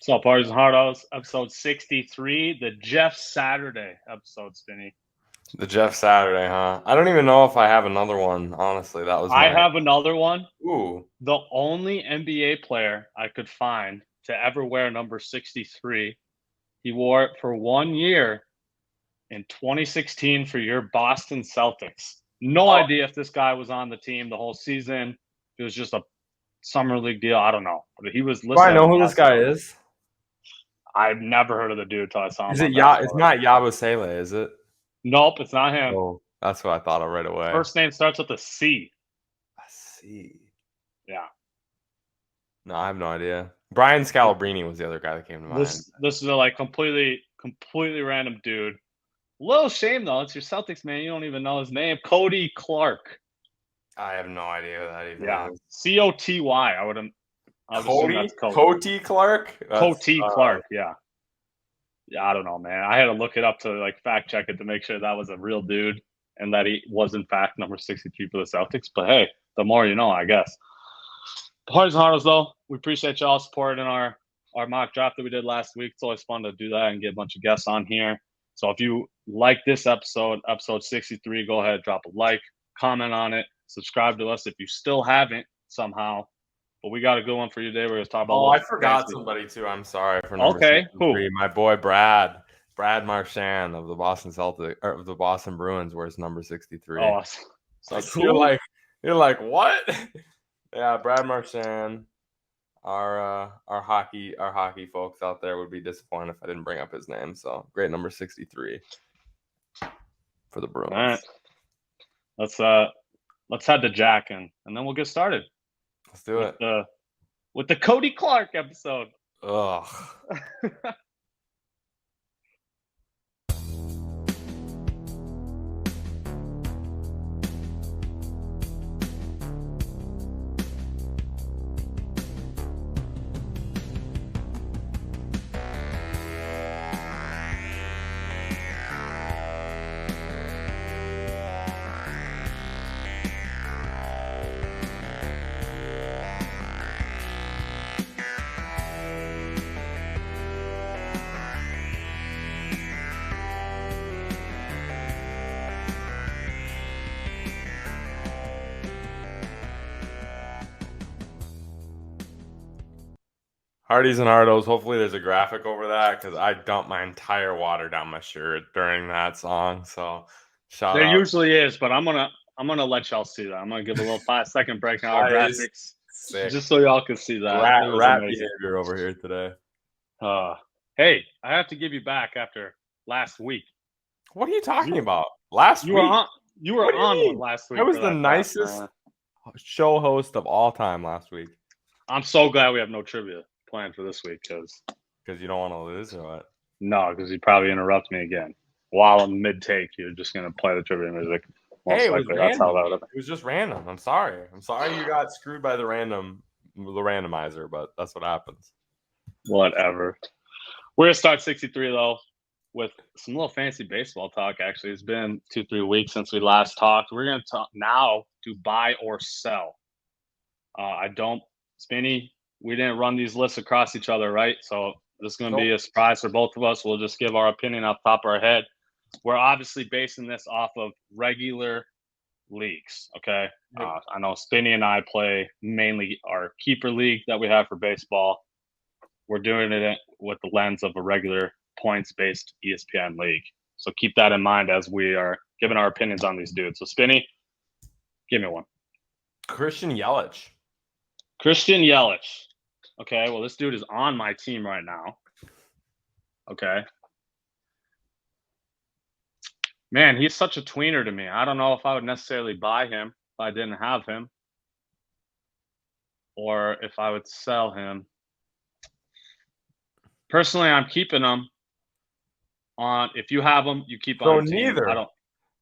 So, Parties and Hardos, episode 63, the Jeff Saturday episode, Spinny. The Jeff Saturday, huh? I don't even know if I have another one. Honestly, that was I have another one. Ooh. The only NBA player I could find to ever wear number 63. He wore it for 1 year in 2016 for your Boston Celtics. No idea if this guy was on the team the whole season. It was just a summer league deal. I don't know. But he was listed. I know who this guy is. I've never heard of the dude until I saw him. Is it It's not Yabusele, is it? Nope, it's not him. Oh, that's what I thought of right away. First name starts with a C. A C. Yeah. No, I have no idea. Brian Scalabrine was the other guy that came to mind. This is a like completely random dude. Little shame though. It's your Celtics, man. You don't even know his name. Cody Clark. I have no idea who that even is. C-O-T-Y. I would Cody Clark? Cody Clark, yeah. Yeah, I don't know, man. I had to look it up to like fact check it to make sure that was a real dude and that he was in fact number 63 for the Celtics. But hey, the more you know, I guess. Parties and Hardos, though, we appreciate y'all supporting our mock draft that we did last week. It's always fun to do that and get a bunch of guests on here. So if you like this episode 63, go ahead, drop a like, comment on it, subscribe to us if you still haven't somehow. But we got a good one for you today. We're going to talk about. Oh, I forgot somebody too. I'm sorry for number 63. Who? My boy Brad Marchand of the Boston Celtics or of the Boston Bruins wears number 63. Oh, so you're like what? Yeah, Brad Marchand. Our hockey folks out there would be disappointed if I didn't bring up his name. So great number 63 for the Bruins. All right. Let's head to Jack and then we'll get started. Let's do it. With the Cody Clark episode. Ugh. Hardies and Hardos, hopefully there's a graphic over that because I dumped my entire water down my shirt during that song. So shout out. There usually is, but I'm gonna let y'all see that. I'm gonna give a little 5-second break on our graphics, just so y'all can see that. Rat behavior over here today. Hey, I have to give you back after last week. What are you talking about? Last week? You were on last week. I was the nicest show host of all time last week. I'm so glad we have no trivia planned for this week because you don't want to lose or what? No, because you probably interrupt me again while I'm mid take. You're just gonna play the trivia music. Hey, that's how that. It was just random. I'm sorry you got screwed by the randomizer, but that's what happens. Whatever. We're gonna start 63 though with some little fancy baseball talk. Actually, it's been 2-3 weeks since we last talked. We're gonna talk now to buy or sell. Spinny, we didn't run these lists across each other, right? So this is going to be a surprise for both of us. We'll just give our opinion off the top of our head. We're obviously basing this off of regular leagues, okay? I know Spinny and I play mainly our keeper league that we have for baseball. We're doing it with the lens of a regular points-based ESPN league. So keep that in mind as we are giving our opinions on these dudes. So Spinny, give me one. Christian Yelich. Okay, well, this dude is on my team right now. Okay. Man, he's such a tweener to me. I don't know if I would necessarily buy him if I didn't have him or if I would sell him. Personally, I'm keeping him on. If you have him, you keep on. Neither.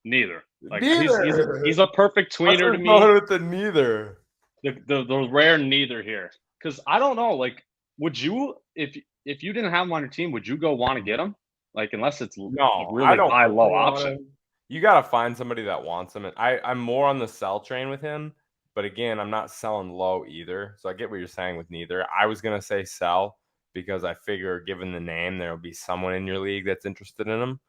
Neither. Like he's a perfect tweener to me. With the neither. The rare neither here, because I don't know. Like, would you if you didn't have him on your team, would you go want to get him? Like, unless it's really buy low option. You got to find somebody that wants him. And I'm more on the sell train with him, but again, I'm not selling low either. So I get what you're saying with neither. I was gonna say sell, because I figure, given the name, there'll be someone in your league that's interested in him.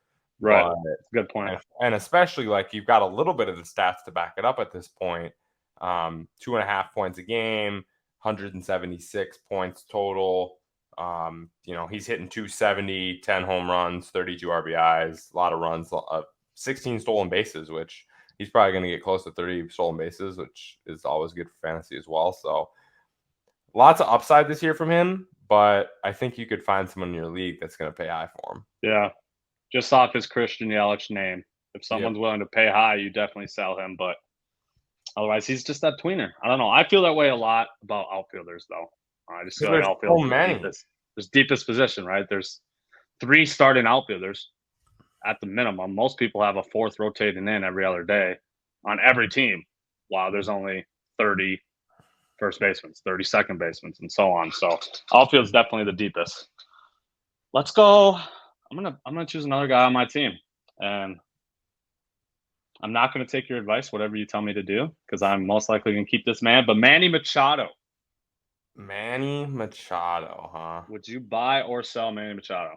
Right. But Good point. and especially like you've got a little bit of the stats to back it up at this point. 2.5 points a game, 176 points total. He's hitting 270, 10 home runs, 32 RBIs, a lot of runs, 16 stolen bases, which he's probably going to get close to 30 stolen bases, which is always good for fantasy as well. So lots of upside this year from him, but I think you could find someone in your league that's going to pay high for him. Yeah. Just off his Christian Yelich name. If someone's willing to pay high, you definitely sell him. But otherwise, he's just that tweener. I don't know. I feel that way a lot about outfielders, though. I just feel like outfielders is the deepest position, right? There's 3 starting outfielders at the minimum. Most people have a 4th rotating in every other day on every team, while there's only 30 first basemen, 30 second basemen, and so on. So outfield's definitely the deepest. Let's go. I'm gonna choose another guy on my team, and I'm not gonna take your advice, whatever you tell me to do, because I'm most likely gonna keep this man. But Manny Machado. Manny Machado, huh? Would you buy or sell Manny Machado?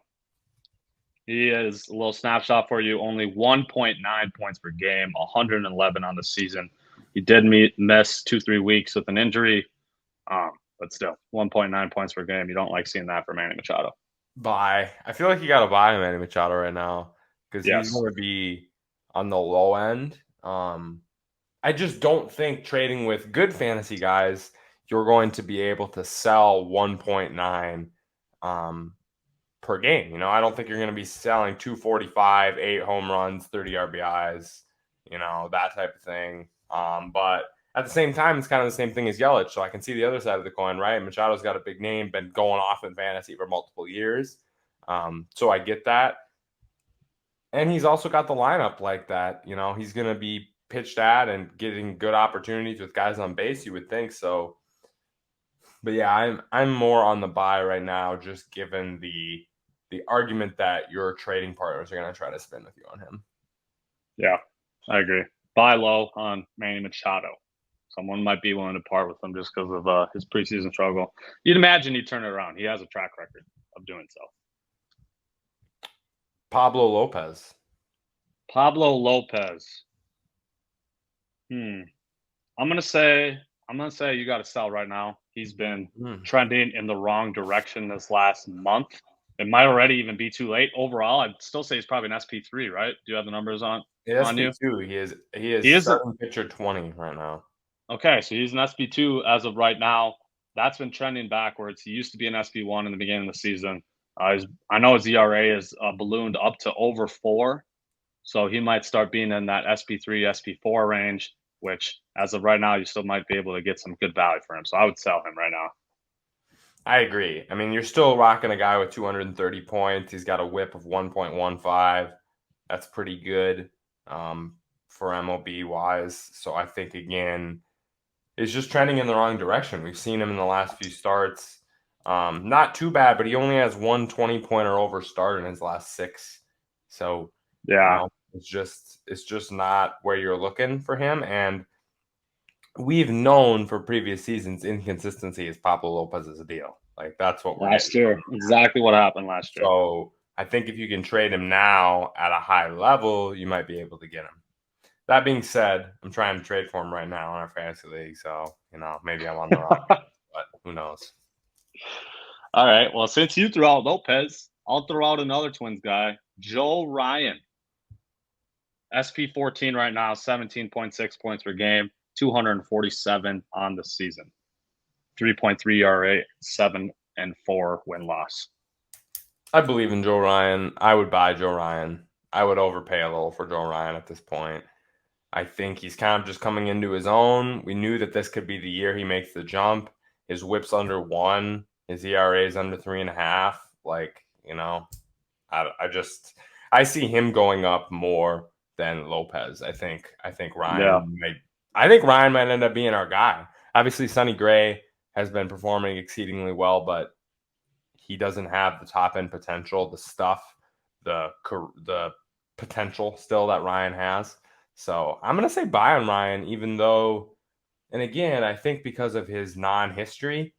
He is a little snapshot for you. Only 1.9 points per game, 111 on the season. He did miss 2-3 weeks with an injury, but still 1.9 points per game. You don't like seeing that for Manny Machado. Buy. I feel like you got to buy Manny Machado right now because he's going to be on the low end. I just don't think trading with good fantasy guys, you're going to be able to sell 1.9 per game. I don't think you're going to be selling 245, 8 home runs, 30 RBIs, that type of thing. But at the same time, it's kind of the same thing as Yelich. So I can see the other side of the coin, right? Machado's got a big name, been going off in fantasy for multiple years. So I get that. And he's also got the lineup like that. He's going to be pitched at and getting good opportunities with guys on base, you would think. So, but yeah, I'm more on the buy right now, just given the argument that your trading partners are going to try to spin with you on him. Yeah, I agree. Buy low on Manny Machado. Someone might be willing to part with him just because of his preseason struggle. You'd imagine he'd turn it around. He has a track record of doing so. Pablo Lopez. I'm gonna say you got to sell right now. He's been trending in the wrong direction this last month. It might already even be too late. Overall, I'd still say he's probably an SP3, right? Do you have the numbers on you? SP2. He is starting pitcher 20 right now. Okay, so he's an SP2 as of right now. That's been trending backwards. He used to be an SP1 in the beginning of the season. I know his ERA is ballooned up to over 4, so he might start being in that SP3, SP4 range, which as of right now, you still might be able to get some good value for him. So I would sell him right now. I agree. I mean, you're still rocking a guy with 230 points. He's got a whip of 1.15. That's pretty good for MLB wise. So I think, again, it's just trending in the wrong direction. We've seen him in the last few starts. Not too bad, but he only has 1 20-point or over start in his last 6. So, yeah, it's just not where you're looking for him. And we've known for previous seasons inconsistency is Pablo Lopez's deal. Like, that's what we're last year. Exactly what happened last year. So I think if you can trade him now at a high level, you might be able to get him. That being said, I'm trying to trade for him right now in our fantasy league. So, maybe I'm on the wrong, but who knows? All right. Well, since you threw out Lopez, I'll throw out another Twins guy, Joe Ryan. SP14 right now, 17.6 points per game, 247 on the season. 3.3 ERA, 7-4 win-loss. I believe in Joe Ryan. I would buy Joe Ryan. I would overpay a little for Joe Ryan at this point. I think he's kind of just coming into his own. We knew that this could be the year he makes the jump. His whip's under 1. His ERA is under 3.5. Like, I see him going up more than Lopez. I think Ryan might end up being our guy. Obviously, Sonny Gray has been performing exceedingly well, but he doesn't have the top end potential, the stuff, the potential still that Ryan has. So I'm going to say buy on Ryan, even though, and again, I think because of his non-history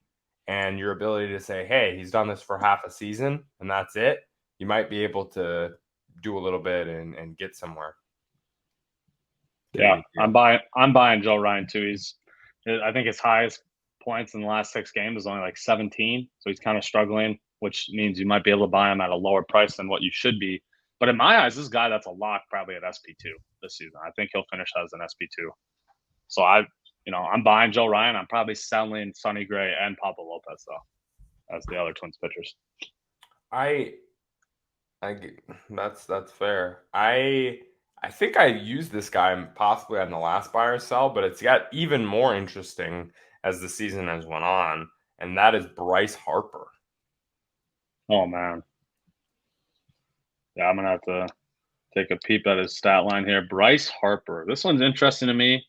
and your ability to say, hey, he's done this for half a season and that's it, you might be able to do a little bit and get somewhere. Yeah, I'm buying Joe Ryan too. I think his highest points in the last 6 games is only like 17, so he's kind of struggling, which means you might be able to buy him at a lower price than what you should be. But in my eyes, this guy that's a lock probably at SP2 this season. I think he'll finish as an SP2. So I'm buying Joe Ryan. I'm probably selling Sonny Gray and Pablo Lopez though, as the other Twins pitchers. That's fair. I think I used this guy possibly on the last buy or sell, but it's got even more interesting as the season has went on, and that is Bryce Harper. Oh man. Yeah, I'm gonna have to take a peep at his stat line here. Bryce Harper. This one's interesting to me.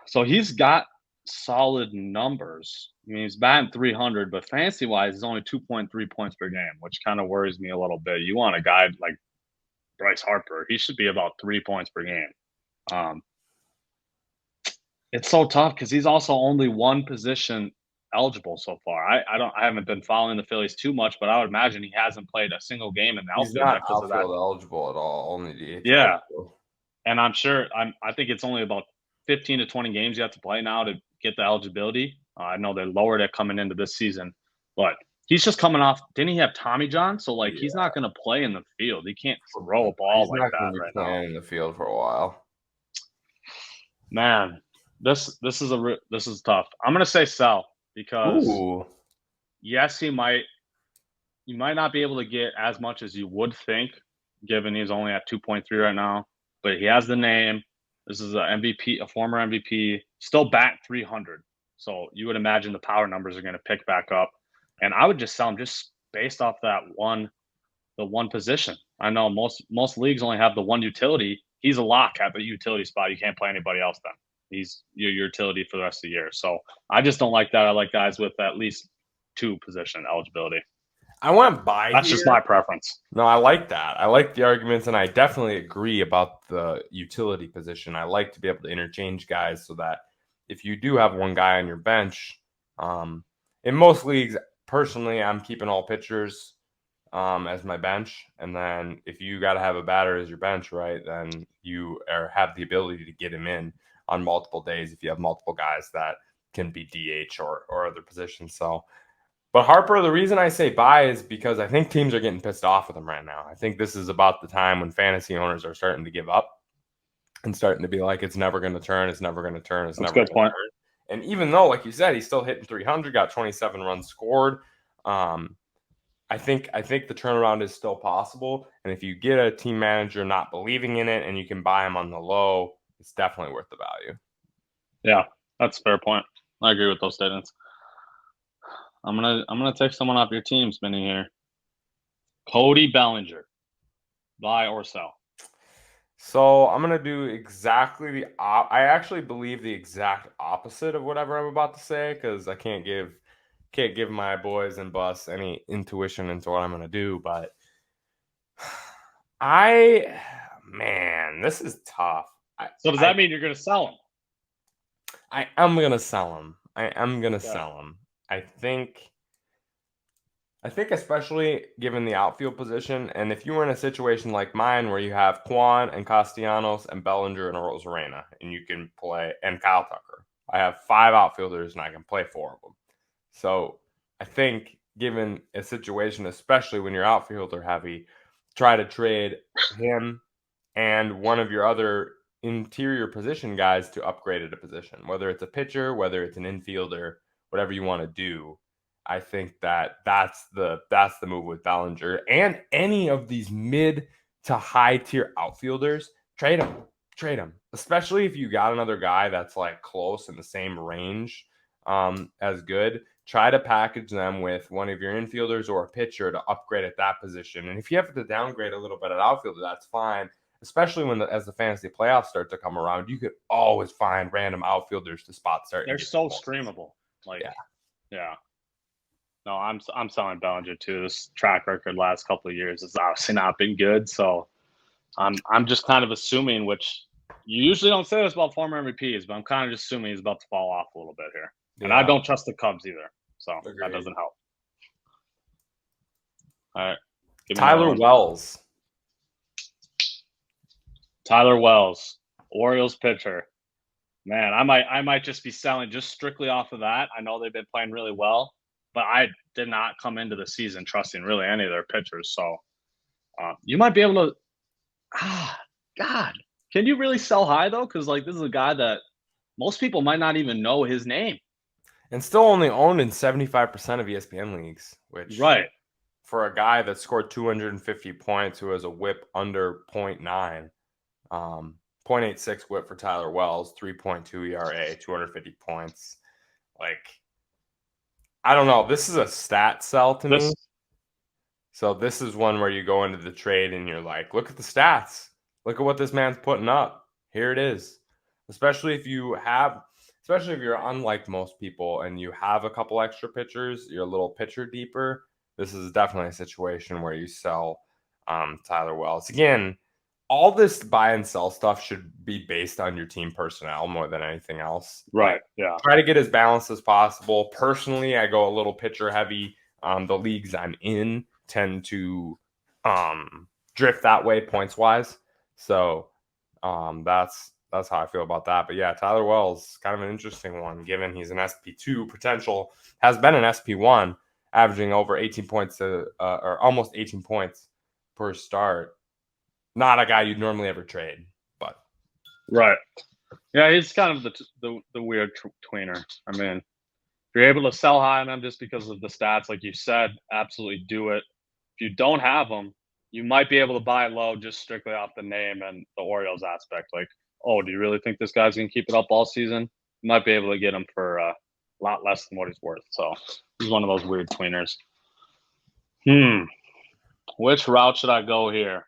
So he's got solid numbers. I mean, he's batting 300, but fantasy wise, he's only 2.3 points per game, which kind of worries me a little bit. You want a guy like Bryce Harper, he should be about 3 points per game. It's so tough because he's also only one position eligible so far. I haven't been following the Phillies too much, but I would imagine he hasn't played a single game in the He's outfield not because of that. eligible at all. Only DH. Yeah, eligible. and I think it's only about 15 to 20 games you have to play now to get the eligibility. I know they lowered it coming into this season, but he's just coming off. Didn't he have Tommy John? So he's not going to play in the field. He can't throw a ball like that right now. In the field for a while. Man, this is tough. I'm going to say sell because yes, you might not be able to get as much as you would think, given he's only at 2.3 right now. But he has the name. This is a former MVP, still bat 300. So you would imagine the power numbers are going to pick back up. And I would just sell him just based off the one position. I know most leagues only have the one utility. He's a lock at the utility spot. You can't play anybody else then. He's your utility for the rest of the year. So I just don't like that. I like guys with at least 2 position eligibility. I want to buy. That's just my preference. No, I like that. I like the arguments, and I definitely agree about the utility position. I like to be able to interchange guys so that if you do have one guy on your bench, in most leagues, personally, I'm keeping all pitchers as my bench, and then if you got to have a batter as your bench, right, then you have the ability to get him in on multiple days if you have multiple guys that can be DH or other positions. So. But Harper, the reason I say buy is because I think teams are getting pissed off with him right now. I think this is about the time when fantasy owners are starting to give up and starting to be like, it's never going to turn. It's never going to turn. It's never going to turn. And even though, like you said, he's still hitting 300, got 27 runs scored. I think the turnaround is still possible. And if you get a team manager not believing in it and you can buy him on the low, it's definitely worth the value. Yeah, that's a fair point. I agree with those statements. I'm gonna take someone off your team, Spinny here. Cody Bellinger, buy or sell? So I'm gonna do exactly I actually believe the exact opposite of whatever I'm about to say because I can't give my boys and bus any intuition into what I'm gonna do. But this is tough. So does that mean you're gonna sell him? I am gonna sell him. I am gonna sell him. I think especially given the outfield position, and if you were in a situation like mine where you have Kwan and Castellanos and Bellinger and Rosarena, and you can play, and Kyle Tucker. I have 5 outfielders and I can play 4 of them. So I think given a situation, especially when you're outfielder heavy, try to trade him and one of your other interior position guys to upgrade at a position, whether it's a pitcher, whether it's an infielder, whatever you want to do. I think that's the move with Bellinger and any of these mid to high tier outfielders. Trade them, especially if you got another guy that's like close in the same range as good. Try to package them with one of your infielders or a pitcher to upgrade at that position. And if you have to downgrade a little bit at outfielder, that's fine. Especially as the fantasy playoffs start to come around, you could always find random outfielders to spot start. They're so streamable. Yeah. No, I'm selling Bellinger too. This track record last couple of years has obviously not been good. So I'm just kind of assuming, which you usually don't say this about former MVPs, but I'm kind of just assuming he's about to fall off a little bit here. And I don't trust the Cubs either. So that doesn't help. All right. Give me Tyler Wells. Tyler Wells, Orioles pitcher. Man, I might just be selling just strictly off of that. I know they've been playing really well, but I did not come into the season trusting really any of their pitchers. So you might be able to. God, can you really sell high though? Because like this is a guy that most people might not even know his name, and still only owned in 75% of ESPN leagues. Which for a guy that scored 250 points, who has a WHIP under 0.9, 0.86 WHIP for Tyler Wells, 3.2 ERA, 250 points. Like, I don't know. This is a stat sell to me. So this is one where you go into the trade and you're like, look at the stats. Look at what this man's putting up. Here it is. Especially if you're unlike most people and you have a couple extra pitchers, you're a little pitcher deeper. This is definitely a situation where you sell Tyler Wells. Again, all this buy and sell stuff should be based on your team personnel more than anything else. Right. Yeah. Try to get as balanced as possible. Personally, I go a little pitcher heavy. The leagues I'm in tend to drift that way points wise. So that's how I feel about that. But yeah, Tyler Wells, kind of an interesting one, given he's an SP2 potential, has been an SP1, averaging over 18 points or almost 18 points per start. Not a guy you'd normally ever trade, but right. Yeah, he's kind of the weird tweener. I mean, if you're able to sell high on them just because of the stats, like you said, absolutely do it. If you don't have them, you might be able to buy low just strictly off the name and the Orioles aspect. Like, oh, do you really think this guy's going to keep it up all season? You might be able to get him for a lot less than what he's worth. So he's one of those weird tweeners. Which route should I go here?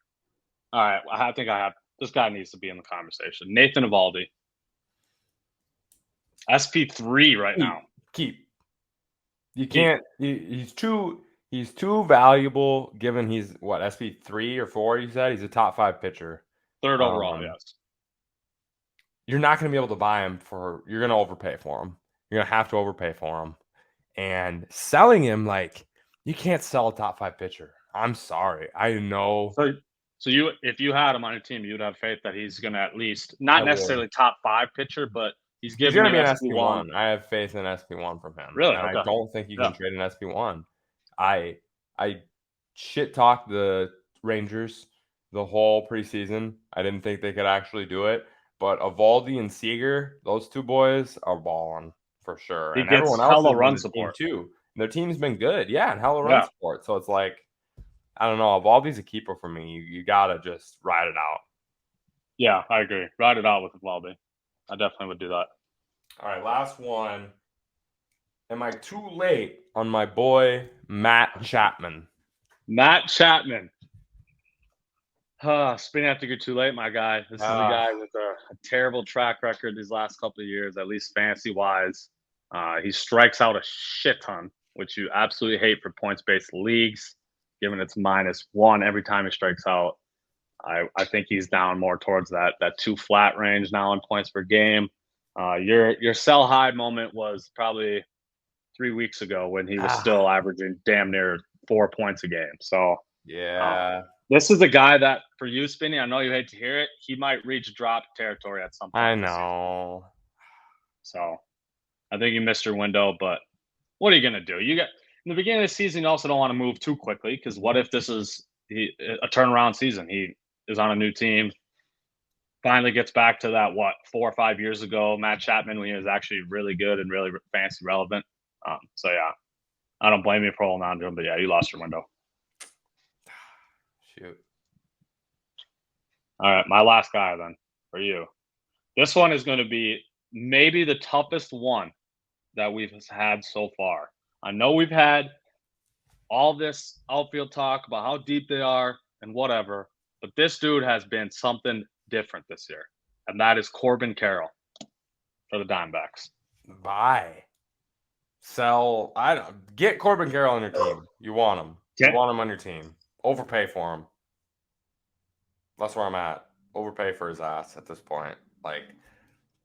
All right, I think I have this guy needs to be in the conversation. Nathan Eovaldi. SP3 right now. Keep. You can't. He's too valuable. Given he's what SP3 or 4. You said he's a top 5 pitcher. 3rd overall. Yes. You're not going to be able to buy him for. You're going to overpay for him. You're going to have to overpay for him. And selling him, like, you can't sell a top 5 pitcher. I'm sorry. I know. So if you had him on your team, you'd have faith that he's going to at least not necessarily top 5 pitcher, but he's going to be an SP1. I have faith in SP1 from him. Really? And I don't think you can trade an SP1. I shit talked the Rangers the whole preseason. I didn't think they could actually do it. But Eovaldi and Seager, those two boys are balling for sure. He gets everyone else hella run support too. Their team's been good, and hella run support. So it's like, I don't know. Eovaldi's a keeper for me. You gotta just ride it out. Yeah, I agree. Ride it out with Eovaldi. I definitely would do that. All right, last one. Am I too late on my boy Matt Chapman? Matt Chapman. Spinny, have to go too late, my guy. This is a guy with a terrible track record these last couple of years, at least fantasy-wise. He strikes out a shit ton, which you absolutely hate for points-based leagues, given it's -1 every time he strikes out. I think he's down more towards that 2 flat range now in points per game. Your sell high moment was probably 3 weeks ago when he was still averaging damn near 4 points a game. So yeah. This is a guy that, for you, Spinny, I know you hate to hear it, he might reach drop territory at some point. I know. So I think you missed your window, but what are you going to do? In the beginning of the season, you also don't want to move too quickly, because what if this is a turnaround season? He is on a new team, finally gets back to that, 4 or 5 years ago, Matt Chapman, when he was actually really good and really fantasy relevant. So, yeah, I don't blame you for holding on to him, but, yeah, you lost your window. Shoot. All right, my last guy then for you. This one is going to be maybe the toughest one that we've had so far. I know we've had all this outfield talk about how deep they are and whatever, but this dude has been something different this year, and that is Corbin Carroll for the Diamondbacks. Buy. Sell. Get Corbin Carroll on your team. You want him. You want him on your team. Overpay for him. That's where I'm at. Overpay for his ass at this point. Like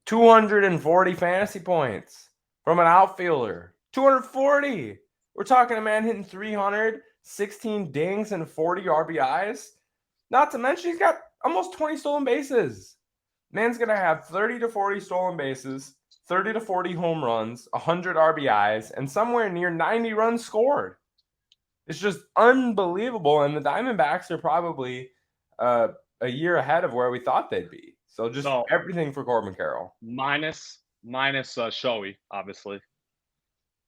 240 fantasy points. from an outfielder. 240. We're talking a man hitting 300, 16 dings, and 40 RBIs. Not to mention he's got almost 20 stolen bases. Man's going to have 30 to 40 stolen bases, 30 to 40 home runs, 100 RBIs, and somewhere near 90 runs scored. It's just unbelievable. And the Diamondbacks are probably a year ahead of where we thought they'd be. So just everything for Corbin Carroll. Minus Shohei, obviously.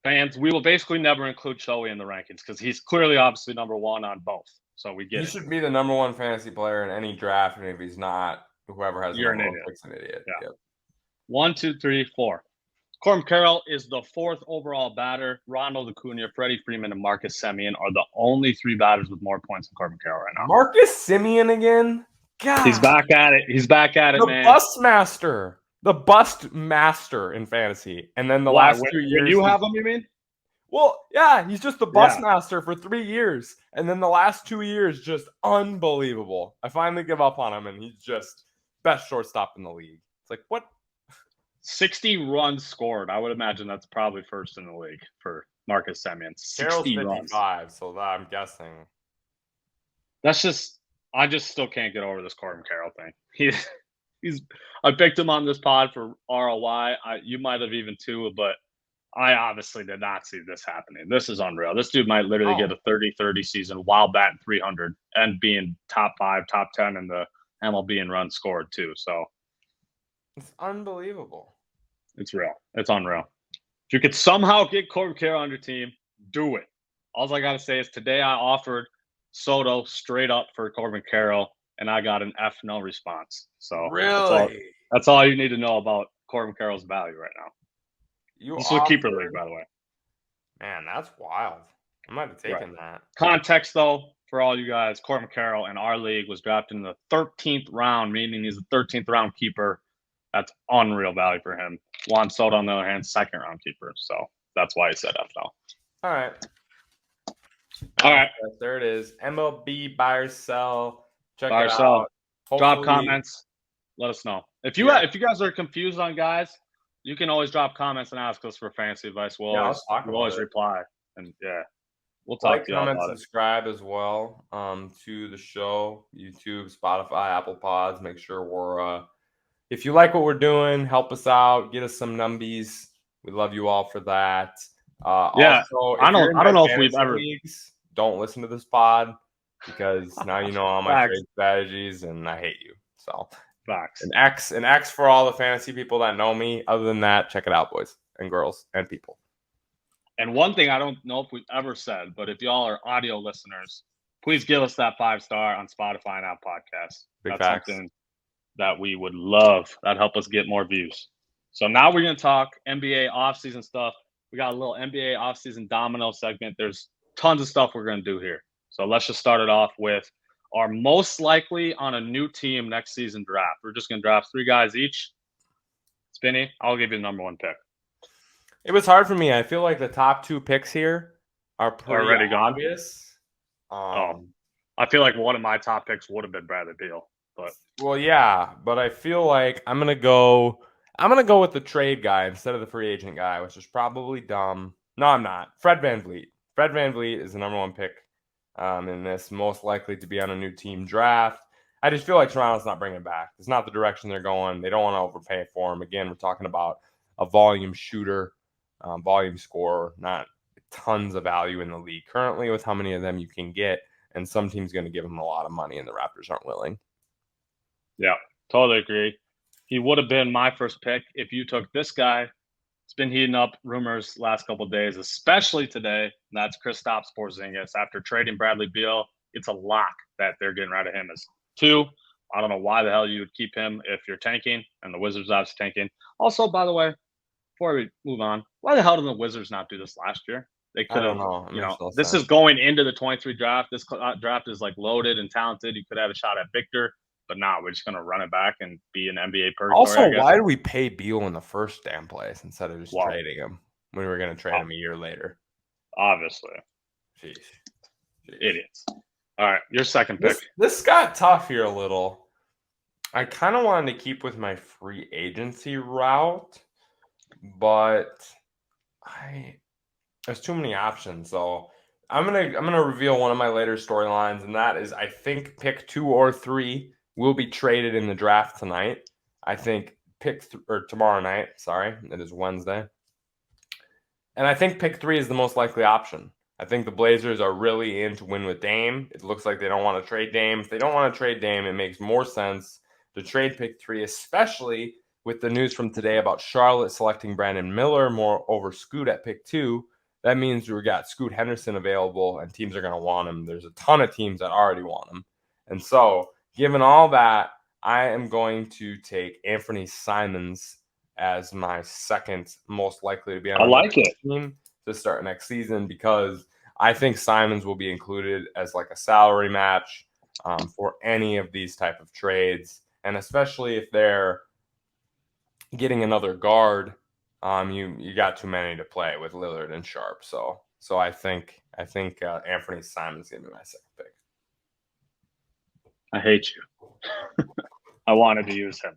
Fans, we will basically never include Shohei in the rankings because he's clearly obviously number one on both. So we get he should be the number one fantasy player in any draft, and if he's not, whoever has You're the number one pick's an idiot. Yeah. Yep. 1, 2, 3, 4. Corbin Carroll is the 4th overall batter. Ronald Acuna, Freddie Freeman, and Marcus Semien are the only 3 batters with more points than Corbin Carroll right now. Marcus Semien again? God. He's back at it. Man. The bust master in fantasy. And then the last 2 years. When you have him, you mean? Well, yeah, he's just the bust master for 3 years. And then the last 2 years, just unbelievable. I finally give up on him, and he's just best shortstop in the league. It's like, what? 60 runs scored. I would imagine that's probably first in the league for Marcus Semien. 60 runs. 55, so I'm guessing. That's just, I just still can't get over this Corbin Carroll thing. I picked him on this pod for ROI. You might have even too, but I obviously did not see this happening. This is unreal. This dude might literally get a 30-30 season while batting 300 and being top 5, top 10 in the MLB in runs scored too. So it's unbelievable. It's real. It's unreal. If you could somehow get Corbin Carroll on your team, do it. All I got to say is today I offered Soto straight up for Corbin Carroll, and I got an F no response. So really, that's all you need to know about Corbin Carroll's value right now. This is a keeper league, by the way. Man, that's wild. I might have taken that. Context, though, for all you guys, Corbin Carroll in our league was drafted in the 13th round, meaning he's a 13th round keeper. That's unreal value for him. Juan Soto, on the other hand, 2nd round keeper. So that's why he said F now. All right. There it is. MLB buy or sell. Check it out. Drop comments. Let us know. If you guys are confused on guys, you can always drop comments and ask us for fantasy advice. We'll always reply. And we'll talk to you about it. Subscribe as well to the show, YouTube, Spotify, Apple Pods. Make sure we're if you like what we're doing, help us out. Get us some numbies. We love you all for that. Also, I don't know if we've ever don't listen to this pod because now you know all my trade strategies and I hate you. So facts. An X for all the fantasy people that know me. Other than that, check it out, boys and girls and people. And one thing I don't know if we've ever said, but if y'all are audio listeners, please give us that 5-star on Spotify and Apple Podcasts. That's something that we would love. That'd help us get more views. So now we're going to talk NBA offseason stuff. We got a little NBA offseason domino segment. There's tons of stuff we're going to do here. So let's just start it off with our most likely on a new team next season draft. We're just going to draft 3 guys each. Spinny, I'll give you the number 1 pick. It was hard for me. I feel like the top 2 picks here are pretty already obvious. I feel like one of my top picks would have been Bradley Beal. But I feel like I'm gonna go with the trade guy instead of the free agent guy, which is probably dumb. No, I'm not. Fred VanVleet. Fred VanVleet is the number 1 pick in this, most likely to be on a new team draft. I just feel like Toronto's not bringing back. It's not the direction they're going. They don't want to overpay for him. Again, we're talking about a volume shooter, volume scorer, not tons of value in the league currently with how many of them you can get, and some team's going to give him a lot of money, and the Raptors aren't willing. Yeah, totally agree. He would have been my first pick if you took this guy. It's been heating up rumors last couple of days, especially today. And that's Kristaps Porzingis. After trading Bradley Beal, it's a lock that they're getting rid of him as 2. I don't know why the hell you would keep him if you're tanking, and the Wizards are tanking. Also, by the way, before we move on, why the hell did the Wizards not do this last year? They could have, this is going into the 23 draft. This draft is like loaded and talented. You could have a shot at Victor. But no, we're just going to run it back and be an NBA purgatory. Also, why do we pay Beal in the first damn place instead of just trading him when we were going to trade him a year later? Obviously. Jeez. Idiots. All right, your second pick. This got tough here a little. I kind of wanted to keep with my free agency route, but There's too many options. So I'm gonna reveal one of my later storylines, and that is I think pick 2 or 3 will be traded in the draft tonight. I think or tomorrow night. Sorry, it is Wednesday. And I think pick 3 is the most likely option. I think the Blazers are really in to win with Dame. It looks like they don't want to trade Dame. If they don't want to trade Dame, it makes more sense to trade pick 3, especially with the news from today about Charlotte selecting Brandon Miller more over Scoot at pick 2. That means we got Scoot Henderson available, and teams are going to want him. There's a ton of teams that already want him. And so, given all that, I am going to take Anthony Simons as my second most likely to be on I like it. team to start next season, because I think Simons will be included as like a salary match for any of these type of trades, and especially if they're getting another guard, you got too many to play with Lillard and Sharp. So I think Anthony Simons is gonna be my second pick. I hate you. I wanted to use him.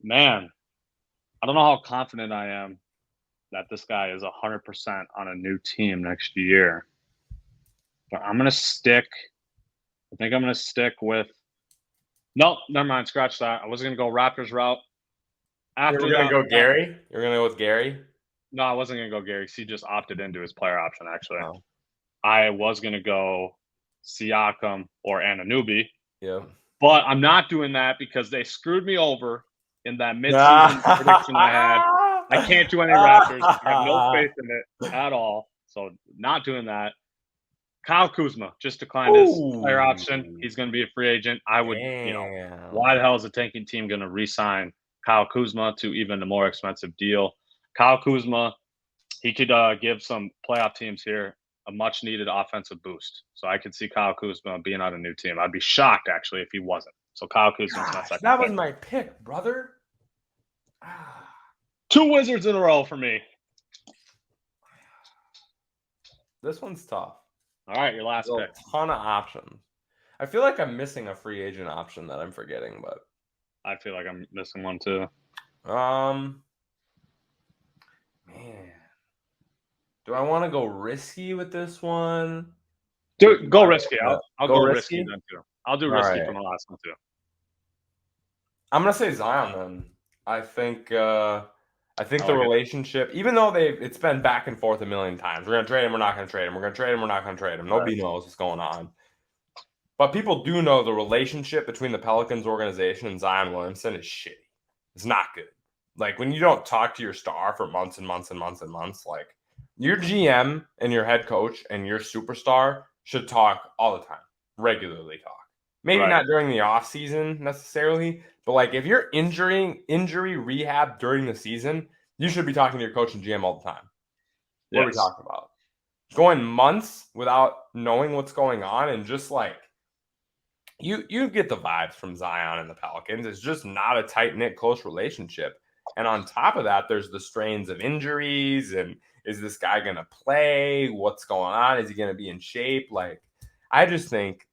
Man, I don't know how confident I am that this guy is 100% on a new team next year. But I'm going to stick. I think I'm going to stick with. No, never mind. Scratch that. I was going to go Raptors route. You're going to go Gary? You're going to go with Gary? No, I wasn't going to go Gary. He just opted into his player option, actually. Oh. I was going to go Siakam or Anunoby. Yeah. But I'm not doing that because they screwed me over in that midseason prediction I had. I can't do any Raptors. I have no faith in it at all. So not doing that. Kyle Kuzma just declined his player option. He's going to be a free agent. I would, why the hell is a tanking team going to re-sign Kyle Kuzma to even a more expensive deal? Kyle Kuzma, he could give some playoff teams here a much-needed offensive boost. So I could see Kyle Kuzma being on a new team. I'd be shocked, actually, if he wasn't. So Kyle Kuzma's my second That was my pick, brother. 2 Wizards in a row for me. This one's tough. All right, your last pick. A ton of options. I feel like I'm missing a free agent option that I'm forgetting, but I feel like I'm missing one too. Man, do I want to go risky with this one? Dude, go risky. I'll go risky then too. I'll do risky for my last one too. I'm gonna say Zion then. I think the relationship, even though it's been back and forth a million times. We're gonna trade him, we're not gonna trade him. We're gonna trade him, we're not gonna trade him. Nobody knows what's going on. But people do know the relationship between the Pelicans organization and Zion Williamson is shitty. It's not good. Like when you don't talk to your star for months and months and months and months, like your GM and your head coach and your superstar should talk all the time, regularly talk. Maybe not during the off season necessarily, but like if you're injury rehab during the season, you should be talking to your coach and GM all the time. What are we talking about? Going months without knowing what's going on, and just like you get the vibes from Zion and the Pelicans. It's just not a tight-knit, close relationship. And on top of that, there's the strains of injuries, and is this guy going to play? What's going on? Is he going to be in shape? Like, I just think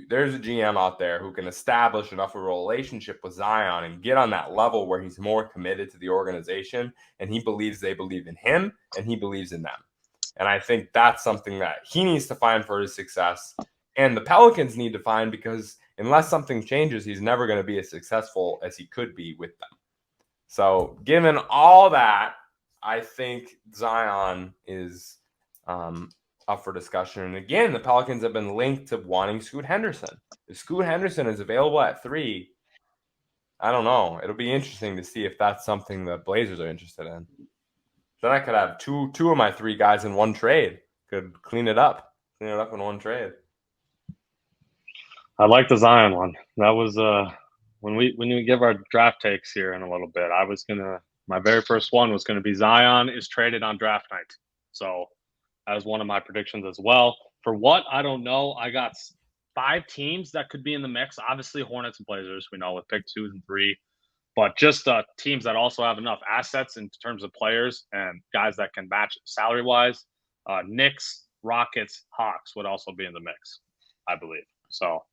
there's a GM out there who can establish enough of a relationship with Zion and get on that level where he's more committed to the organization, and he believes they believe in him, and he believes in them. And I think that's something that he needs to find for his success, and the Pelicans need to find, because unless something changes, he's never going to be as successful as he could be with them. So given all that, I think Zion is up for discussion. And again, the Pelicans have been linked to wanting Scoot Henderson. If Scoot Henderson is available at 3, I don't know. It'll be interesting to see if that's something the Blazers are interested in. Then I could have two of my 3 guys in one trade. Could clean it up in one trade. I like the Zion one. That was when we give our draft takes here in a little bit. My very first one was gonna be Zion is traded on draft night. So that was one of my predictions as well. For what, I don't know. I got 5 teams that could be in the mix. Obviously, Hornets and Blazers, we know, with pick 2 and 3. But just teams that also have enough assets in terms of players and guys that can match salary-wise. Knicks, Rockets, Hawks would also be in the mix, I believe. So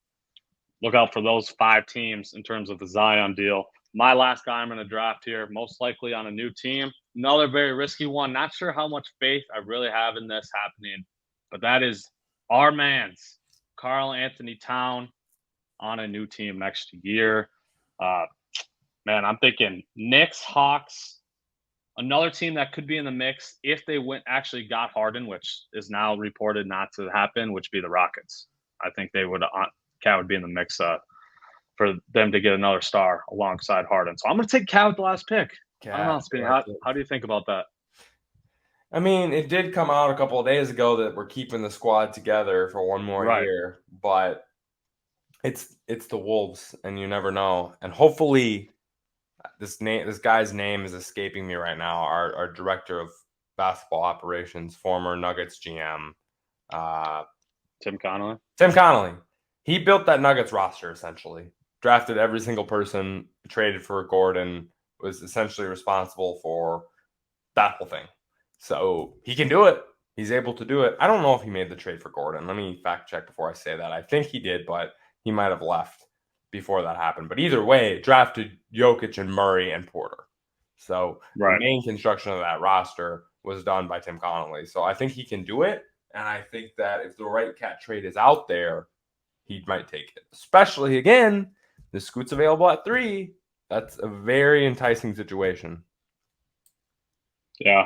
look out for those 5 teams in terms of the Zion deal. My last guy I'm going to draft here, most likely on a new team. Another very risky one. Not sure how much faith I really have in this happening, but that is our man's Karl Anthony Town on a new team next year. Man, I'm thinking Knicks, Hawks, another team that could be in the mix if they actually got Harden, which is now reported not to happen, which would be the Rockets. I think they would Cat would be in the mix for them to get another star alongside Harden. So I'm going to take Cat with the last pick. I don't know, Spinny. How do you think about that? I mean, it did come out a couple of days ago that we're keeping the squad together for one more year, but it's the Wolves, and you never know. And hopefully, this guy's name is escaping me right now. Our director of basketball operations, former Nuggets GM, Tim Connolly. Tim Connolly. He built that Nuggets roster essentially. Drafted every single person, traded for Gordon, was essentially responsible for that whole thing. So he can do it. He's able to do it. I don't know if he made the trade for Gordon. Let me fact check before I say that. I think he did, but he might have left before that happened. But either way, drafted Jokic and Murray and Porter. So the main construction of that roster was done by Tim Connolly. So I think he can do it. And I think that if the right Cat trade is out there, he might take it. Especially, again, the Scoot's available at 3. That's a very enticing situation. Yeah.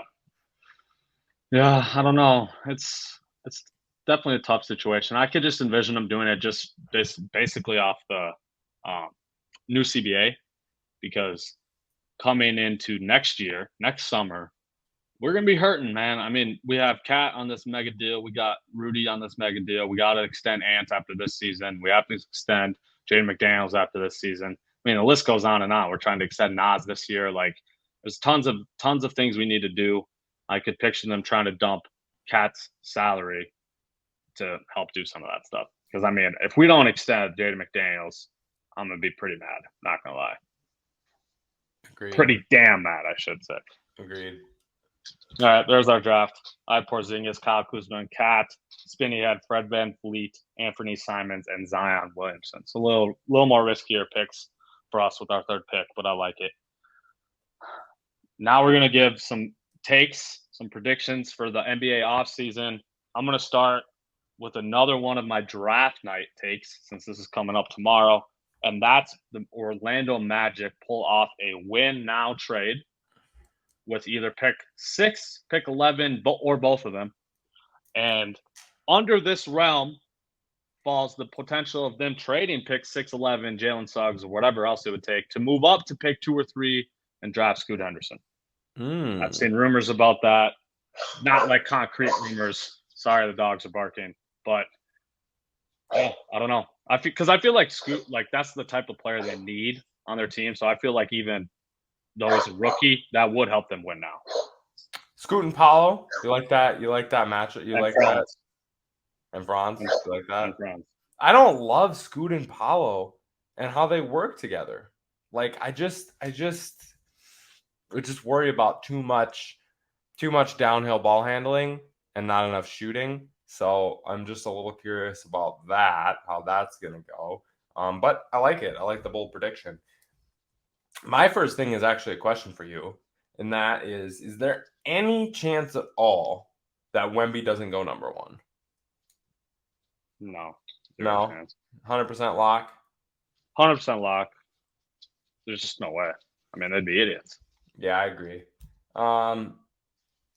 Yeah, I don't know. It's definitely a tough situation. I could just envision them doing it just basically off the new CBA, because coming into next summer, we're going to be hurting, man. I mean, we have Cat on this mega deal. We got Rudy on this mega deal. We got to extend Ant after this season. We have to extend Jaden McDaniels after this season. I mean, the list goes on and on. We're trying to extend Nas this year. Like, there's tons of things we need to do. I could picture them trying to dump Cat's salary to help do some of that stuff. Because, I mean, if we don't extend Jaden McDaniels, I'm going to be pretty mad. Not going to lie. Agreed. Pretty damn mad, I should say. Agreed. All right, there's our draft. I had Porzingis, Kyle Kuzma, and Cat. Spinny had Fred VanVleet, Anthony Simons, and Zion Williamson. So a little more riskier picks for us with our third pick, but I like it. Now we're going to give some takes, some predictions for the NBA offseason. I'm going to start with another one of my draft night takes, since this is coming up tomorrow, and that's the Orlando Magic pull off a win now trade with either pick 6, pick 11, or both of them. And under this realm falls the potential of them trading pick 6, 11, Jalen Suggs, or whatever else it would take to move up to pick 2 or 3 and draft Scoot Henderson. I've seen rumors about that. Not like concrete rumors. Sorry, the dogs are barking. But I don't know. I feel like Scoot, like, that's the type of player they need on their team. So I feel like even though he's a rookie, that would help them win now. Scoot and Paolo, you like that? You like that matchup? You and like Franz. that? And Franz, you like that? And Franz. I don't love Scoot and Paolo and how they work together. Like, I just worry about too much downhill ball handling and not enough shooting. So I'm just a little curious about that, how that's gonna go. But I like it. I like the bold prediction. My first thing is actually a question for you, and that is there any chance at all that Wemby doesn't go number 1? No. 100% lock? 100% lock. There's just no way. I mean, they'd be idiots. Yeah, I agree.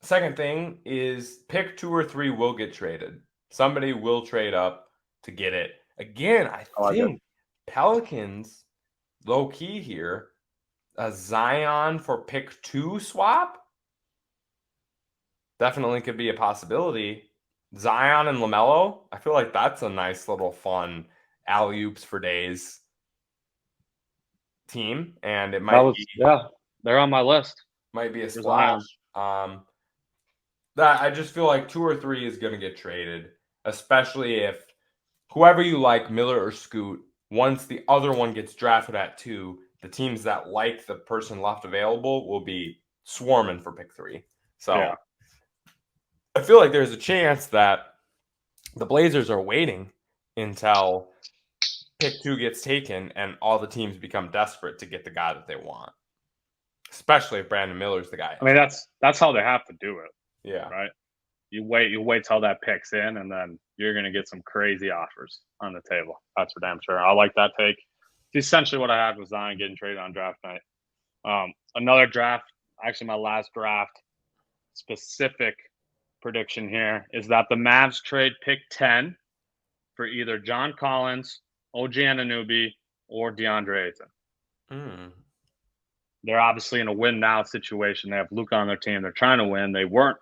Second thing is pick 2 or 3 will get traded. Somebody will trade up to get it. Again, I think Pelicans, low key here, a Zion for pick 2 swap definitely could be a possibility. Zion and LaMelo, I feel like that's a nice little fun alley-oops for days team, and it might be, they're on my list. Might be a splash. That I just feel like 2 or 3 is going to get traded, especially if whoever you like, Miller or Scoot, once the other one gets drafted at 2, the teams that like the person left available will be swarming for pick 3. So yeah. I feel like there's a chance that the Blazers are waiting until pick 2 gets taken and all the teams become desperate to get the guy that they want. Especially if Brandon Miller's the guy. I mean, that's how they have to do it. Yeah. Right. You wait till that pick's in, and then you're gonna get some crazy offers on the table. That's for damn sure. I like that take. It's essentially what I had with Zion getting traded on draft night. Another draft, actually my last draft specific prediction here is that the Mavs trade pick 10 for either John Collins, OG Anunoby, or DeAndre Ayton. They're obviously in a win now situation. They have Luka on their team. They're trying to win. They weren't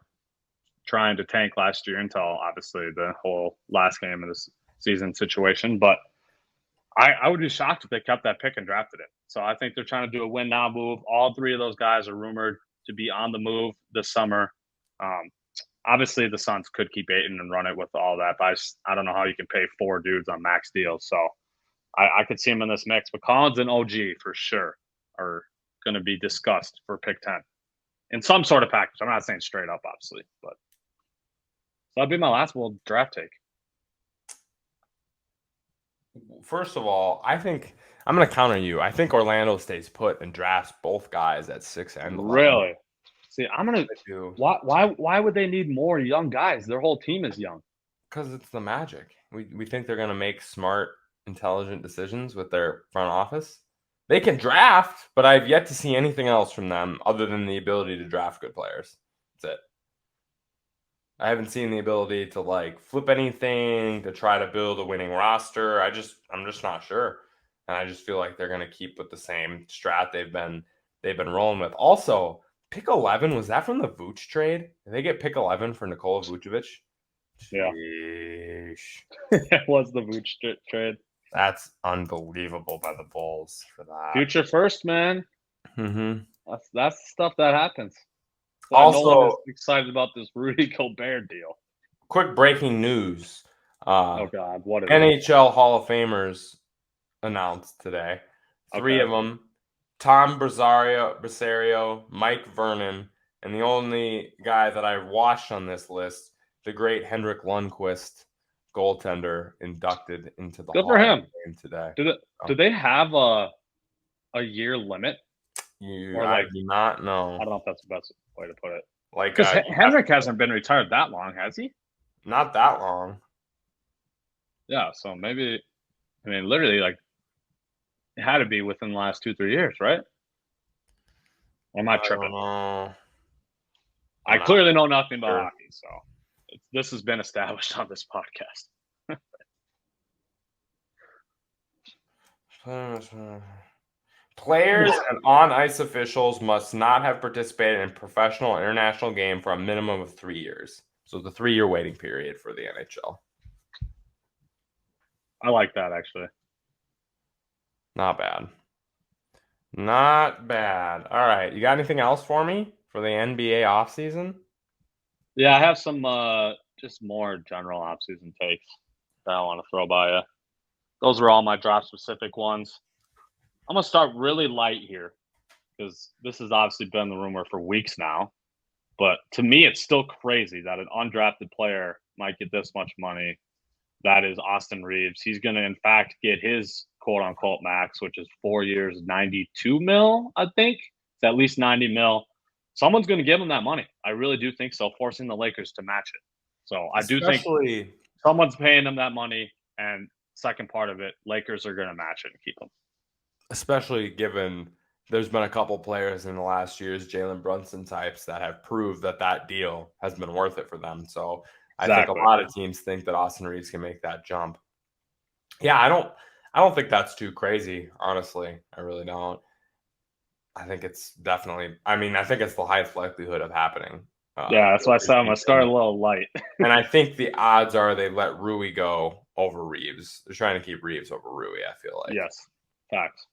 trying to tank last year until obviously the whole last game of this season situation. But I would be shocked if they kept that pick and drafted it. So I think they're trying to do a win now move. All 3 of those guys are rumored to be on the move this summer. Obviously, the Suns could keep Ayton and run it with all that, but I don't know how you can pay 4 dudes on max deals. So I could see him in this mix. But Collins and OG for sure are going to be discussed for pick 10 in some sort of package. I'm not saying straight up, obviously, but so that'd be my last bold draft take. First of all, I think I'm going to counter you. I think Orlando stays put and drafts both guys at 6 and 11. Really? See, I'm gonna. Why would they need more young guys? Their whole team is young. Because it's the Magic. We think they're going to make smart, intelligent decisions with their front office. They can draft, but I've yet to see anything else from them other than the ability to draft good players. That's it. I haven't seen the ability to like flip anything, to try to build a winning roster. I'm just not sure. And I just feel like they're going to keep with the same strat they've been rolling with. Also, pick 11, was that from the Vooch trade? Did they get pick 11 for Nikola Vucevic? Yeah. It was the Vooch trade. That's unbelievable by the Bulls for that. Future first, man. Mm-hmm. That's the stuff that happens. So Also, no one is excited about this Rudy Gobert deal. Quick breaking news. Oh God, what is NHL Hall of Famers announced today. 3 of them: Tom Brasario, Mike Vernon, and the only guy that I watched on this list, the great Henrik Lundqvist, goaltender, inducted into the Good for him. of Fame today. Do they have a year limit? I do not know. I don't know if that's the best way to put it. Like, because Henrik hasn't been retired that long, has he? Not that long. Yeah, so maybe, I mean, literally, like, it had to be within the last 2-3 years, right? Or am I tripping? I clearly know nothing about hockey, so this has been established on this podcast. Players and on-ice officials must not have participated in professional or international game for a minimum of 3 years. So the 3-year waiting period for the NHL. I like that, actually. Not bad. Not bad. All right. You got anything else for me for the NBA offseason? Yeah, I have some just more general offseason takes that I want to throw by you. Those are all my draft-specific ones. I'm going to start really light here because this has obviously been the rumor for weeks now. But to me, it's still crazy that an undrafted player might get this much money. That is Austin Reeves. He's going to, in fact, get his quote-unquote max, which is 4 years, 92 mil, I think. It's at least 90 mil. Someone's going to give him that money. I really do think so, forcing the Lakers to match it. So I do think someone's paying him that money. And second part of it, Lakers are going to match it and keep him. Especially given there's been a couple players in the last years, Jalen Brunson types, that have proved that deal has been worth it for them. So I think a lot of teams think that Austin Reeves can make that jump. Yeah, I don't think that's too crazy, honestly. I really don't. I think it's definitely, I think it's the highest likelihood of happening. Yeah, that's why I said I'm going to start a little light. And I think the odds are they let Rui go over Reeves. They're trying to keep Reeves over Rui, I feel like. Yes, facts.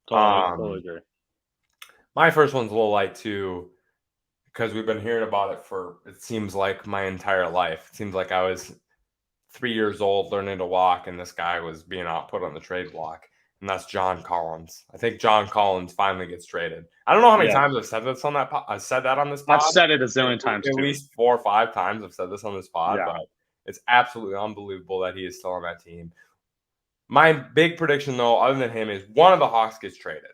Totally agree. My first one's a little light, too, because we've been hearing about it for, it seems like, my entire life. It seems like I was 3 years old learning to walk, and this guy was being put on the trade block, and that's John Collins. I think John Collins finally gets traded. I don't know how many times I've said this on that. I've said that on this pod. I've said it a zillion times, at least 4 or 5 times I've said this on this pod, Yeah. but it's absolutely unbelievable that he is still on that team. My big prediction, though, other than him, is one of the Hawks gets traded.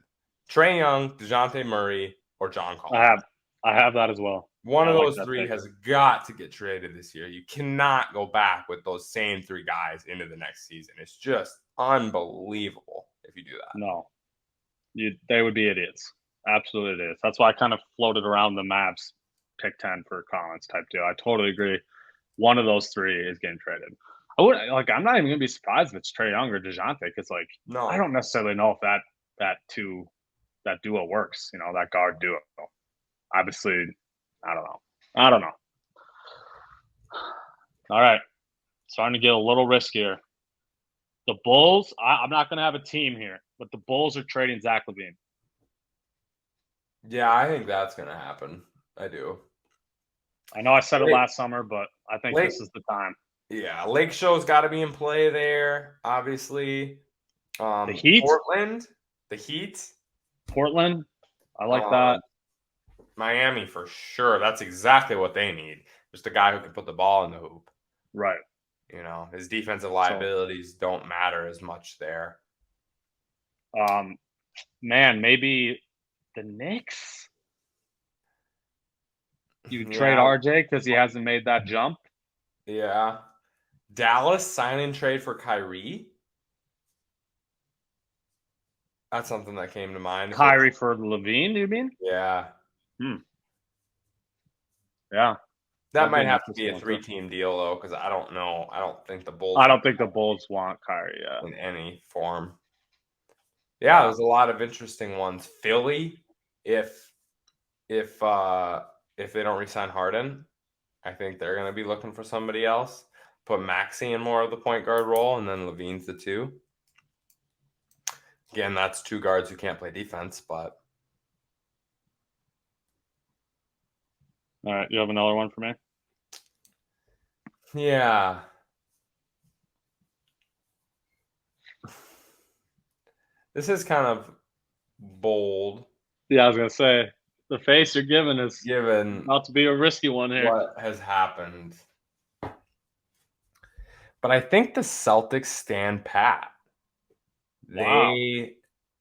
Trae Young, DeJounte Murray, or John Collins. I have that as well. One I of like those that three pick. has got to get traded this year. You cannot go back with those same three guys into the next season. It's just unbelievable if you do that. No, they would be idiots. Absolutely idiots. That's why I kind of floated around the Mavs pick 10 for Collins type deal. I totally agree. One of those three is getting traded. I'm not even gonna be surprised if it's Trae Young or DeJounte because No. I don't necessarily know if that duo works. That guard duo. Obviously, I don't know. All right, starting to get a little riskier. The Bulls. I'm not gonna have a team here, but the Bulls are trading Zach LaVine. Yeah, I think that's going to happen. I do. I know I said it last summer, but I think this is the time. Yeah, Lake Show's got to be in play there, obviously. The Heat? Portland, the Heat. Portland, I like that. Miami for sure. That's exactly what they need. Just a guy who can put the ball in the hoop. Right. His defensive liabilities don't matter as much there. Man, maybe the Knicks. You trade RJ because he hasn't made that jump. Yeah. Dallas sign and trade for Kyrie. That's something that came to mind. Kyrie for LaVine, you mean? Yeah. Yeah. That might have to be a 3-team deal, though, because I don't know. I don't think the Bulls. I don't think the Bulls want Kyrie in any form. Yeah, there's a lot of interesting ones. Philly, if they don't re-sign Harden, I think they're going to be looking for somebody else. Put Maxey in more of the point guard role, and then LaVine's the two. Again, that's two guards who can't play defense, but. All right, you have another one for me? Yeah. This is kind of bold. Yeah, I was going to say, the face you're giving is about to be a risky one here. What has happened? But I think the Celtics stand pat. Wow.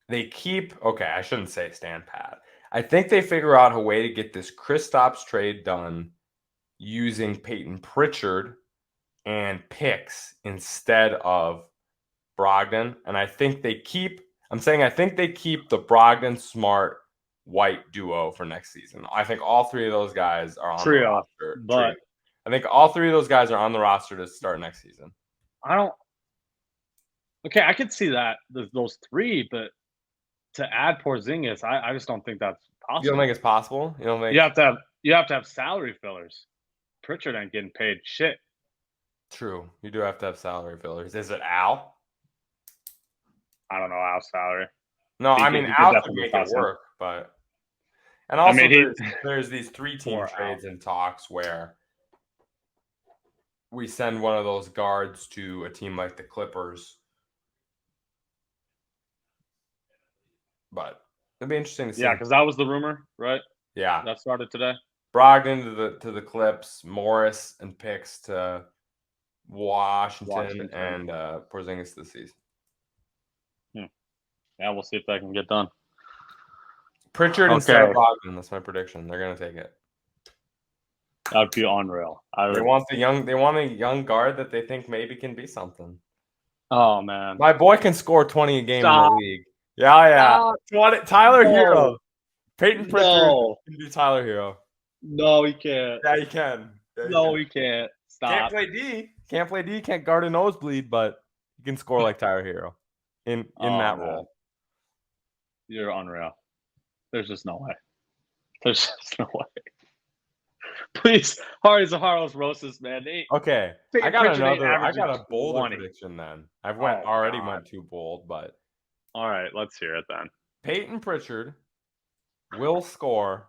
They keep, okay, I shouldn't say stand pat. I think they figure out a way to get this Kristaps trade done using Peyton Pritchard and picks instead of Brogdon. And I think they keep the Brogdon Smart White duo for next season. I think all three of those guys are on the roster. But I think all three of those guys are on the roster to start next season. Okay, I could see that those three, but to add Porzingis, I just don't think that's possible. You don't think it's possible? You don't think you have to have salary fillers. Pritchard ain't getting paid shit. True, you do have to have salary fillers. Is it Al? I don't know Al's salary. No, I mean Al could make it work, but and also there's these 3-team trades in talks where we send one of those guards to a team like the Clippers. But it'd be interesting to see. Yeah, because that was the rumor, right? Yeah, that started today. Brogdon to the Clips, Morris and picks to Washington. And Porzingis this season. Yeah, we'll see if that can get done. Pritchard instead of Brogdon. That's my prediction. They're gonna take it. That'd be unreal. They want a young guard that they think maybe can be something. Oh man, my boy can score 20 a game in the league. Yeah. Tyler Hero. Peyton Pritchard can be Tyler Hero. No, he can't. Yeah, he can. No, he can't. Stop. Can't play D. Can't guard a nosebleed, but he can score like Tyler Hero in that role. You're unreal. There's just no way. There's just no way. Please, Hardy Zaharo's Rosas, man. Okay, I got a bold prediction then. I've already went too bold, but all right, let's hear it then. Peyton Pritchard will score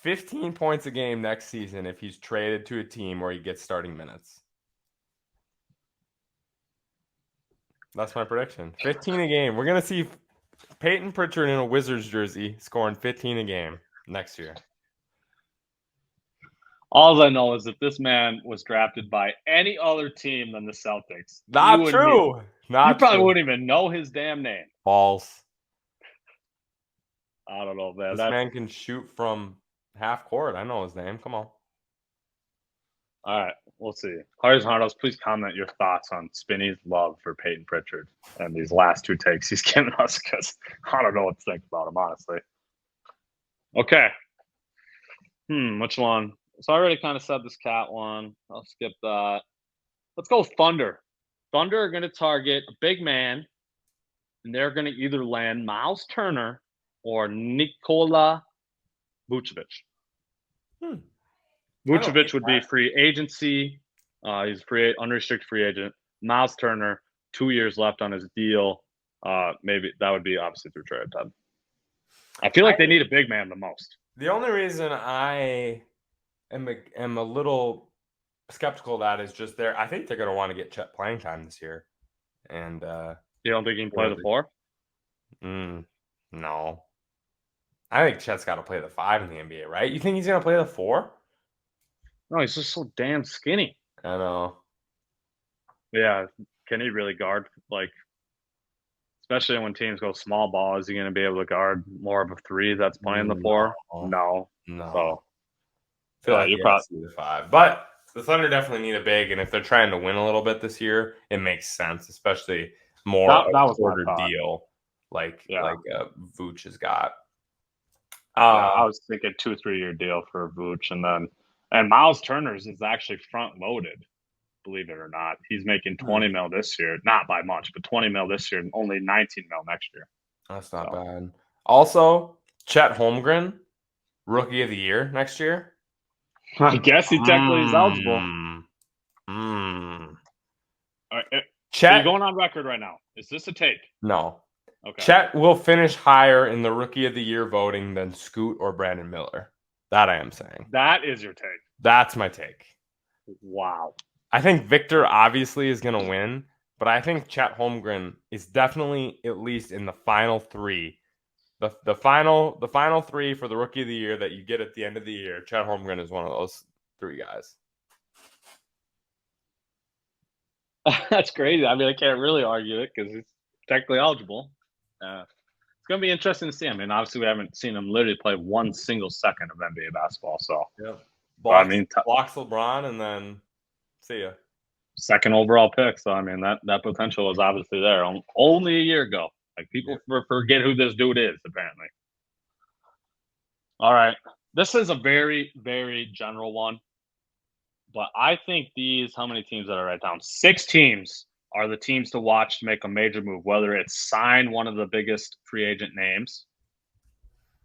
15 points a game next season if he's traded to a team where he gets starting minutes. That's my prediction. 15 a game. We're gonna see Peyton Pritchard in a Wizards jersey scoring 15 a game next year. All I know is if this man was drafted by any other team than the Celtics, Not true. you Not probably true. wouldn't even know his damn name. False. I don't know, man. This man can shoot from half court. I know his name. Come on. All right, we'll see. Players Hardos, please comment your thoughts on Spinny's love for Peyton Pritchard and these last two takes he's given us, because I don't know what to think about him, honestly. Okay. Which one? So I already kind of said this Cat one. I'll skip that. Let's go Thunder. Thunder are going to target a big man, and they're going to either land Miles Turner or Nikola Vucevic. Vucevic would be free agency. He's unrestricted free agent. Miles Turner, 2 years left on his deal. Maybe that would be obviously through trade. I feel like they need a big man the most. The only reason I am a little skeptical of that is just I think they're going to want to get Chet playing time this year. And you don't think he can play the 4? No. I think Chet's got to play the 5 in the NBA, right? You think he's going to play the 4? No, he's just so damn skinny. I know. Yeah, can he really guard, especially when teams go small ball? Is he going to be able to guard more of a 3 that's playing the 4? No. So, I feel like you're probably the 5. But the Thunder definitely need a big, and if they're trying to win a little bit this year, it makes sense, especially more that was shorter deal like Vooch has got. I was thinking 2-3 year deal for Vooch, and Miles Turner's is actually front loaded. Believe it or not, he's making 20 mil this year, not by much, but 20 mil this year, and only 19 mil next year. That's not bad. Also, Chet Holmgren, Rookie of the Year next year. I guess he technically is eligible. All right, Chet, are you going on record right now? Is this a take? No. Okay. Chet will finish higher in the Rookie of the Year voting than Scoot or Brandon Miller. That I am saying. That is your take. That's my take. Wow. I think Victor obviously is going to win, but I think Chet Holmgren is definitely at least in the final 3. The final 3 for the Rookie of the Year that you get at the end of the year. Chet Holmgren is one of those 3 guys. That's crazy. I mean, I can't really argue it because he's technically eligible. It's going to be interesting to see. I mean, obviously, we haven't seen him literally play 1 single second of NBA basketball. So, blocks LeBron and then see ya. Second overall pick. So, I mean, that potential is obviously there. Only a year ago. Like, people forget who this dude is, apparently. All right. This is a very, very general one. But I think how many teams that I write down? 6 teams are the teams to watch to make a major move, whether it's sign one of the biggest free agent names,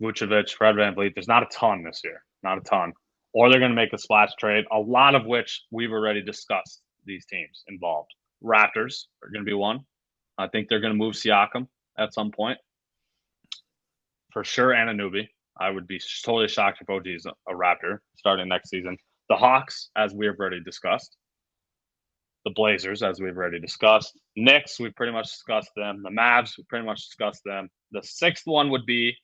Vucevic, Fred VanVleet. There's not a ton this year, not a ton. Or they're going to make a splash trade, a lot of which we've already discussed these teams involved. Raptors are going to be one. I think they're going to move Siakam at some point. For sure, Anunoby. I would be totally shocked if OG is a Raptor starting next season. The Hawks, as we have already discussed. The Blazers, as we've already discussed. Knicks, we've pretty much discussed them. The Mavs, we've pretty much discussed them. The 6th one would be,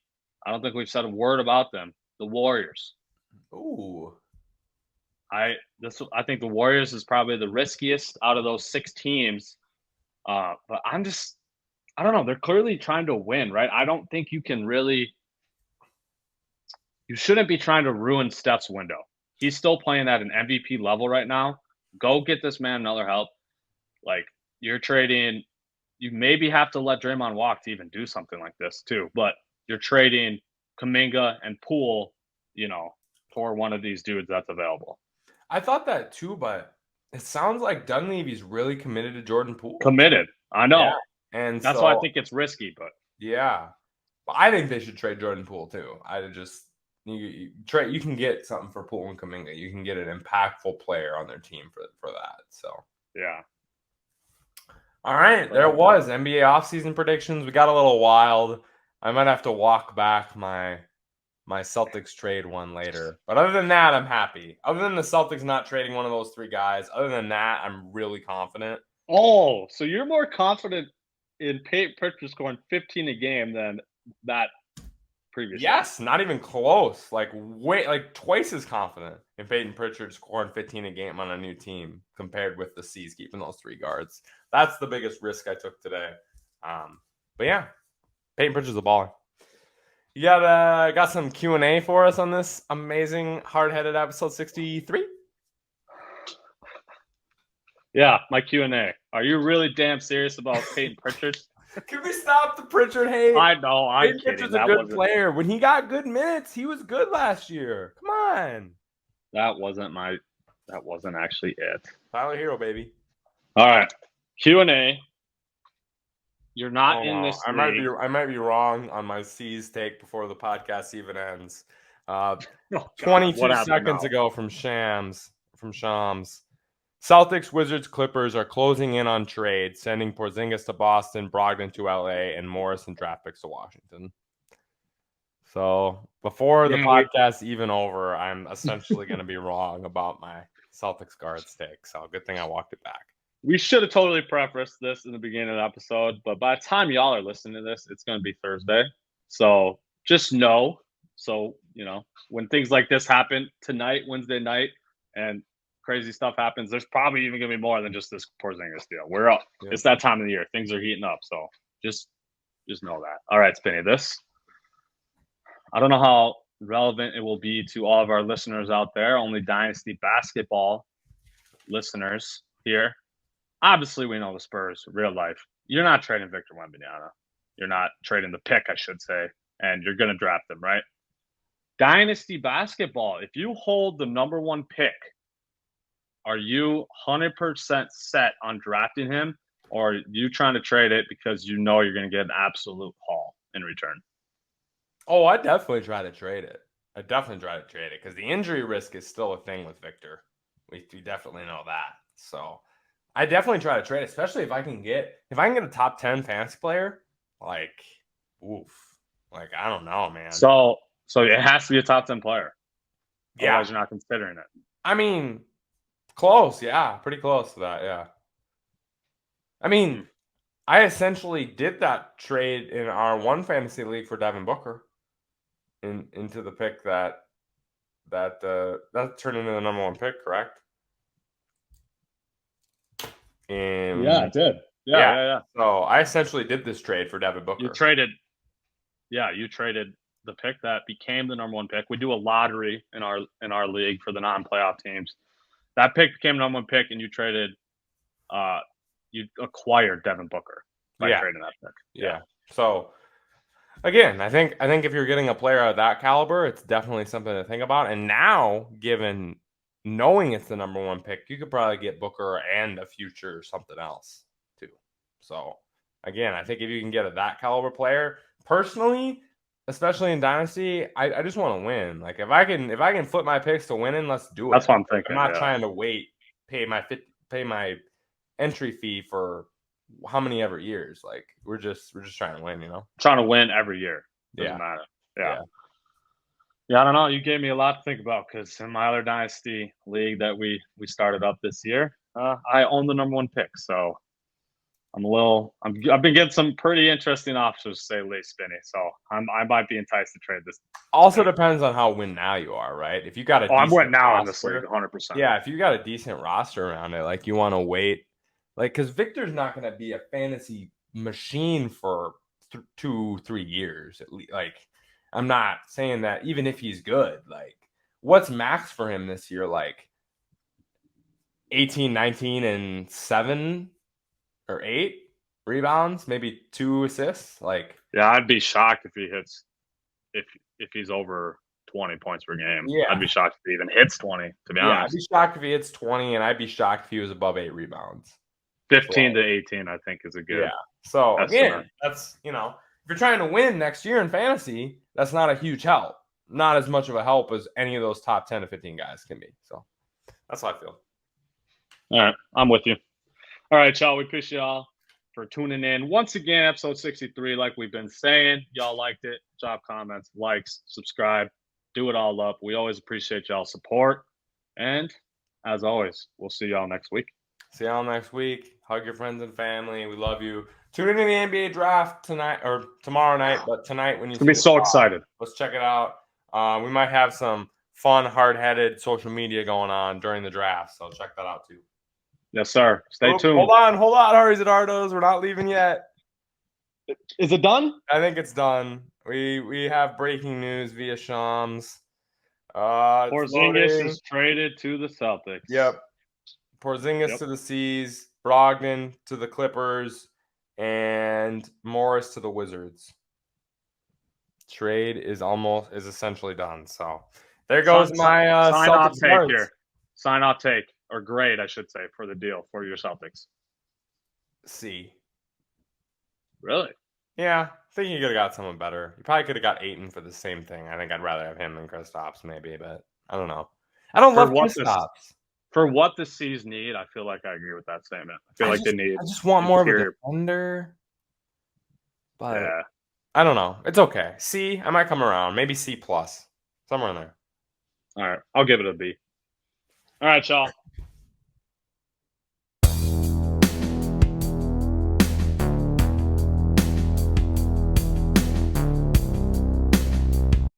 I don't think we've said a word about them, the Warriors. Ooh. I think the Warriors is probably the riskiest out of those 6 teams. But I don't know. They're clearly trying to win, right? I don't think you shouldn't be trying to ruin Steph's window. He's still playing at an MVP level right now. Go get this man another help. Like, you're trading, you maybe have to let Draymond walk to even do something like this too. But you're trading Kuminga and Poole, for one of these dudes that's available. I thought that too, but it sounds like Dunleavy's really committed to Jordan Poole. Committed. I know. Yeah. And that's why I think it's risky, but yeah. But I think they should trade Jordan Poole too. You can get something for Poole and Kuminga. You can get an impactful player on their team for that. So yeah. All right, there it was. NBA offseason predictions. We got a little wild. I might have to walk back my Celtics trade one later. But other than that, I'm happy. Other than the Celtics not trading one of those 3 guys, other than that, I'm really confident. Oh, so you're more confident in Peyton Pritchard scoring 15 a game than that previous year. Yes, not even close. Like twice as confident in Peyton Pritchard scoring 15 a game on a new team compared with the C's keeping those 3 guards. That's the biggest risk I took today. But yeah, Peyton Pritchard's a baller. You got some Q&A for us on this amazing hard-headed episode 63? Yeah, my Q&A. Are you really damn serious about Peyton Pritchard? Can we stop the Pritchard hate? I know, I'm Peyton kidding. Pritchard's a good player. When he got good minutes, he was good last year. Come on. That wasn't actually it. Tyler Hero, baby. All right. Q&A. You're not in this I league. might be wrong on my C's take before the podcast even ends. 22 seconds ago from Shams. Celtics, Wizards, Clippers are closing in on trade, sending Porzingis to Boston, Brogdon to LA, and Morrison draft picks to Washington. So before the podcast even over, I'm essentially going to be wrong about my Celtics guards take. So good thing I walked it back. We should have totally prefaced this in the beginning of the episode, but by the time y'all are listening to this, it's going to be Thursday. So just know. So, when things like this happen tonight, Wednesday night, and crazy stuff happens, there's probably even going to be more than just this Porzingis deal. We're up. Yeah. It's that time of the year. Things are heating up. So just know that. All right, Spinny, I don't know how relevant it will be to all of our listeners out there, only Dynasty basketball listeners here. Obviously, we know the Spurs, real life. You're not trading Victor Wembanyama. You're not trading the pick, I should say, and you're going to draft him, right? Dynasty basketball, if you hold the number 1 pick, are you 100% set on drafting him, or are you trying to trade it because you know you're going to get an absolute haul in return? Oh, I definitely try to trade it. Because the injury risk is still a thing with Victor. We definitely know that. So I definitely try to trade, especially if I can get a top 10 fantasy player. Like, oof. Like, I don't know, man. So it has to be a top 10 player. Yeah. Otherwise, you're not considering it. I mean, close. Yeah, pretty close to that. Yeah. I mean, I essentially did that trade in our one fantasy league for Devin Booker into the pick that turned into the number 1 pick, correct? Yeah, it did. Yeah. So I essentially did this trade for Devin Booker. You traded the pick that became the number 1 pick. We do a lottery in our league for the non-playoff teams. That pick became the number 1 pick, and you traded. You acquired Devin Booker by trading that pick. Yeah. So again, I think if you're getting a player of that caliber, it's definitely something to think about. And now, given knowing it's the number 1 pick, you could probably get Booker and a future something else too. So again, I think if you can get that caliber player, personally, especially in Dynasty, I just want to win. Like if I can flip my picks to winning, let's do it. That's what I'm thinking. I'm not trying to wait, pay my entry fee for how many ever years. Like we're just trying to win, Trying to win every year. Doesn't matter. Yeah. Yeah, I don't know. You gave me a lot to think about because in my other Dynasty league that we started up this year, I own the number 1 pick. So I've been getting some pretty interesting options, to say the least, Spinny. So I might be enticed to trade this. Also depends on how win now you are, right? If you got I'm win now in this league, 100%. Yeah, if you got a decent roster around it, like you want to wait, like because Victor's not going to be a fantasy machine for 2-3 years at least. Like I'm not saying that even if he's good, like what's max for him this year? Like 18, 19, and 7 or 8 rebounds, maybe 2 assists. Like yeah, I'd be shocked if he hits if he's over 20 points per game. Yeah, I'd be shocked if he even hits 20. To be honest, I'd be shocked if he hits 20, and I'd be shocked if he was above 8 rebounds. 15 to 18, I think, is a good. Yeah. So estimate. Again, that's if you're trying to win next year in fantasy, that's not a huge help. Not as much of a help as any of those top 10 to 15 guys can be. So that's how I feel. All right, I'm with you. All right, y'all. We appreciate y'all for tuning in. Once again, episode 63, like we've been saying, y'all liked it. Drop comments, likes, subscribe, do it all up. We always appreciate y'all's support. And as always, we'll see y'all next week. See y'all next week. Hug your friends and family. We love you. Tune into the NBA draft tonight or tomorrow night, but tonight when you Gonna be so excited. let's check it out. We might have some fun, hard-headed social media going on during the draft, so check that out too. Yes, sir. Stay tuned. Hold on, Harry Zadardos. We're not leaving yet. Is it done? I think it's done. We have breaking news via Shams. Porzingis is traded to the Celtics. Yep. Porzingis to the Seas, Brogdon to the Clippers, and Morris to the Wizards. Trade is essentially done. So there goes my sign Celtics off take cards. here. Sign off take or grade, I should say, for the deal for your Celtics. C. Really? Yeah, I think you could have got someone better. You probably could have got Ayton for the same thing. I think I'd rather have him than Kristaps, maybe, but I don't know. I don't love Kristaps. For what the C's need, I feel like I agree with that statement. I just want more of a defender. But yeah. I don't know. It's okay. C, I might come around. Maybe C+. Somewhere in there. All right. I'll give it a B. All right, y'all.